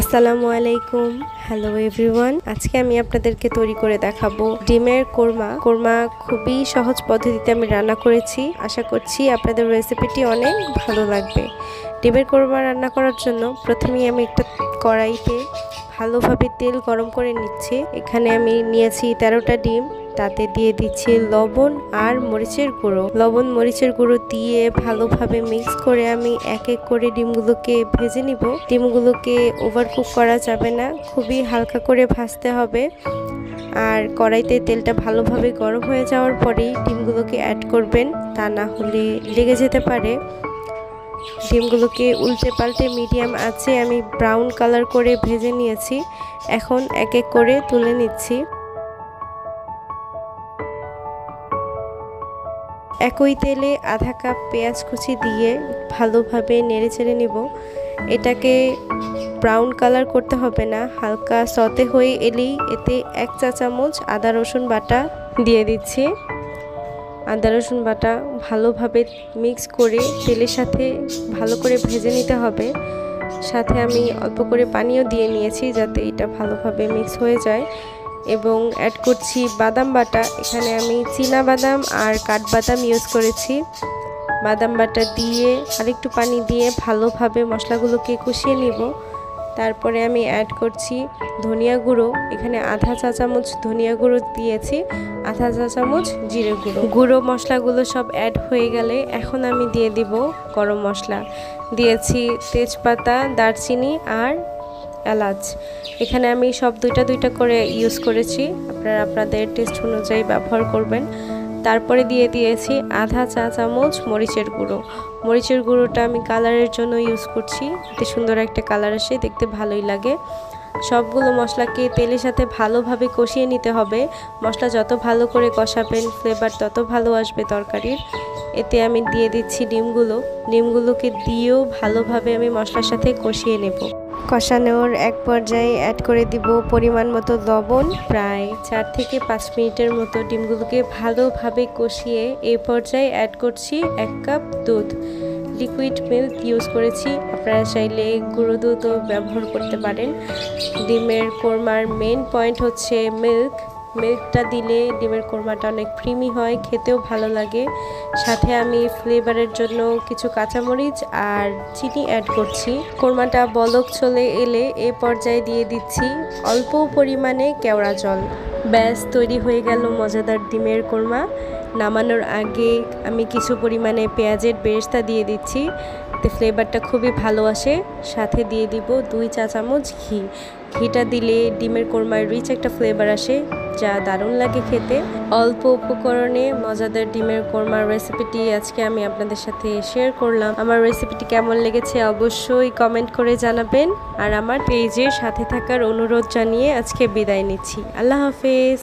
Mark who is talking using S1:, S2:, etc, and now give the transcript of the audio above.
S1: আসসালামু আলাইকুম। Hello everyone, আজকে আমি আপনাদেরকে তৈরি করে দেখাবো ডিমের কোরমা। খুবই সহজ পদ্ধতিতে আমি রান্না করেছি। আশা করছি আপনাদের রেসিপিটি অনেক ভালো লাগবে। ডিমের কোরমা রান্না করার জন্য প্রথমেই আমি একটা কড়াইতে ভালোভাবে তেল গরম করে নিচ্ছি। এখানে আমি নিয়েছি 13টা ডিম। তাতে দিয়ে দিচ্ছি লবণ আর মরিচের গুঁড়ো। লবণ মরিচের গুঁড়ো দিয়ে ভালোভাবে মিক্স করে আমি এক এক করে ডিমগুলোকে ভেজে নিব। ডিমগুলোকে ওভারকুক করা যাবে না, খুবই হালকা করে ভাজতে হবে। আর কড়াইতে তেলটা ভালোভাবে গরম হয়ে যাওয়ার পরেই ডিমগুলোকে অ্যাড করবেন, তা না হলে লেগে যেতে পারে। ডিমগুলোকে উল্টে পাল্টে মিডিয়াম আঁচে আমি ব্রাউন কালার করে ভেজে নিয়েছি। এখন এক এক করে তুলে নিচ্ছি। একই তেলে আধা কাপ পেঁয়াজ কুচি দিয়ে ভালোভাবে নেড়ে চেড়ে নিব। এটাকে ব্রাউন কালার করতে হবে না, হালকা সতে হয়ে এলেই এতে 1 চা চামচ আদা রসুন বাটা দিয়ে দিচ্ছি। আদা রসুন বাটা ভালোভাবে মিক্স করে তেলের সাথে ভালো করে ভেজে নিতে হবে। সাথে আমি অল্প করে পানিও দিয়ে নিয়েছি যাতে এটা ভালোভাবে মিক্স হয়ে যায়। এবং অ্যাড করছি বাদাম বাটা। এখানে আমি চীনা বাদাম আর কাঠবাদাম ইউজ করেছি। বাদাম বাটা দিয়ে আরেকটু পানি দিয়ে ভালোভাবে মশলাগুলোকে কষিয়ে নিব। তারপরে আমি অ্যাড করছি ধনিয়া গুঁড়ো। এখানে আধা চা চামচ ধনিয়া গুঁড়ো দিয়েছি, আধা চা চামচ জিরে গুঁড়ো। গুঁড়ো মশলাগুলো সব অ্যাড হয়ে গেলে এখন আমি দিয়ে দিব গরম মশলা। দিয়েছি তেজপাতা, দারচিনি আর এলাচ। এখানে আমি সব দুইটা করে ইউজ করেছি, আপনারা আপনাদের টেস্ট অনুযায়ী ব্যবহার করবেন। তারপরে দিয়ে দিয়েছি আধা চা চামচ মরিচের গুঁড়ো। মরিচের গুঁড়োটা আমি কালারের জন্য ইউজ করছি, এতে সুন্দর একটা কালার আসে, দেখতে ভালোই লাগে। সবগুলো মশলাকে তেলের সাথে ভালোভাবে কষিয়ে নিতে হবে। মশলা যত ভালো করে কষাবেন ফ্লেভার তত ভালো আসবে তরকারির। এতে আমি দিয়ে দিচ্ছি ডিমগুলোকে দিয়েও ভালোভাবে আমি মশলার সাথে কষিয়ে নেব। কষানোর এক পর্যায়ে অ্যাড করে দিব পরিমাণ মতো লবণ। প্রায় 4 থেকে 5 মিনিটের মতো ডিমগুলোকে ভালোভাবে কষিয়ে এই পর্যায়ে অ্যাড করছি 1 কাপ দুধ। লিকুইড মিল্ক ইউজ করেছি, আপনারা চাইলে গুঁড়ো দুধও ব্যবহার করতে পারেন। ডিমের কোরমার মেন পয়েন্ট হচ্ছে মিল্কটা দিলে ডিমের কোরমাটা অনেক ক্রিমি হয়, খেতেও ভালো লাগে। সাথে আমি ফ্লেভারের জন্য কিছু কাঁচামরিচ আর চিনি অ্যাড করছি। কোরমাটা বলক চলে এলে এ পর্যায়ে দিয়ে দিচ্ছি অল্প পরিমাণে কেওড়া জল। ব্যাস তৈরি হয়ে গেল মজাদার ডিমের কোরমা। নামানোর আগে আমি কিছু পরিমাণে পেঁয়াজের বেরেস্তা দিয়ে দিচ্ছি, এতে ফ্লেভারটা খুবই ভালো আসে। সাথে দিয়ে দিব 2 চা চামচ ঘি। ঘিটা দিলে ডিমের কোরমার রিচ একটা ফ্লেভার আসে, যা দারুণ লাগে খেতে। অল্প উপকরণে মজাদার ডিমের কোরমার রেসিপিটি আজকে আমি আপনাদের সাথে শেয়ার করলাম। আমার রেসিপিটি কেমন লেগেছে অবশ্যই কমেন্ট করে জানাবেন। আর আমার পেজের সাথে থাকার অনুরোধ জানিয়ে আজকে বিদায় নিচ্ছি। আল্লাহ হাফেজ।